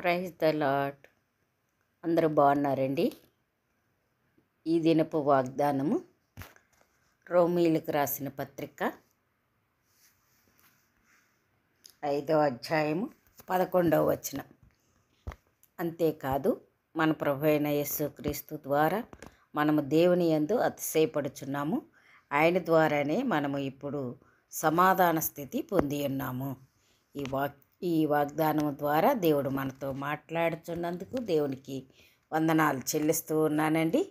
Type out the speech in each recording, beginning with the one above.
Praise the lord. అందరూ బాగున్నారండి. ఈ దినపు వాగ్దానము రోమీలకు రాసిన పత్రిక 5వ అధ్యాయము 11వ వచనం. అంతేకాదు మన ప్రభు అయిన యేసుక్రీస్తు ద్వారా మనము దేవుని యందు అతిశయపడుచున్నాము. ఆయన ద్వారానే మనము ఇప్పుడు సమాధాన స్థితి పొంది ఉన్నాము. ఈ వాగ్దానం ద్వారా దేవుడు మనతో మాట్లాడుతున్నందుకు దేవునికి వందనాలు చెల్లిస్తూ ఉన్నానండి.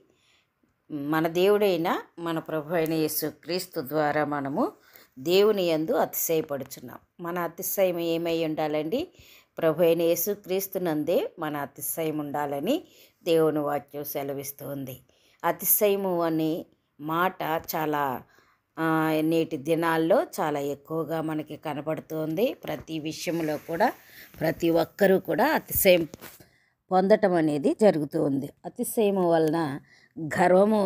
మన దేవుడైన మన ప్రభు అయిన యేసుక్రీస్తు ద్వారా మనము దేవుని యందు అతిశయపడుచున్నాం. మన అతిశయం ఏమై ఉండాలండి? ప్రభు అయిన యేసుక్రీస్తునందే మన అతిశయం ఉండాలని దేవుని వాక్యం సెలవిస్తుంది. అతిశయము అనే మాట చాలా నేటి దినాల్లో చాలా ఎక్కువగా మనకి కనబడుతుంది. ప్రతి విషయంలో కూడా ప్రతి ఒక్కరూ కూడా అతిశయం పొందటం అనేది జరుగుతుంది. అతిశయము వలన గర్వము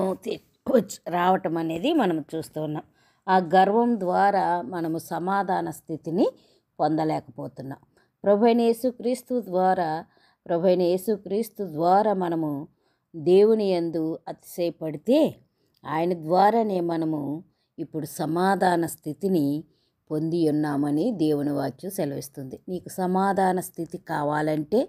రావటం అనేది మనం చూస్తూ ఉన్నాం. ఆ గర్వం ద్వారా మనము సమాధాన స్థితిని పొందలేకపోతున్నాం. ప్రభు అయిన యేసుక్రీస్తు ద్వారా మనము దేవుని యందు అతిశయపడితే ఆయన ద్వారానే మనము ఇప్పుడు సమాధాన స్థితిని పొంది ఉన్నామని దేవుని వాక్యం సెలవిస్తుంది. నీకు సమాధాన స్థితి కావాలంటే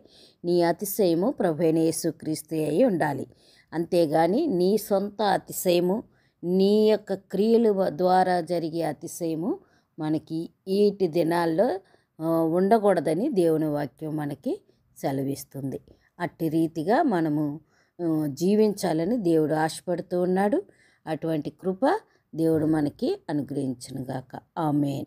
నీ అతిశయము ప్రభు అయిన యేసుక్రీస్తు అయి ఉండాలి. అంతేగాని నీ సొంత అతిశయము, నీ యొక్క క్రియల ద్వారా జరిగే అతిశయము మనకి ఈటి దినాల్లో ఉండకూడదని దేవుని వాక్యం మనకి సెలవిస్తుంది. అట్టి రీతిగా మనము జీవించాలని దేవుడు ఆశపడుతూ ఉన్నాడు. అటువంటి కృప దేవుడు మనకి అనుగ్రహించునుగాక. ఆమేన్.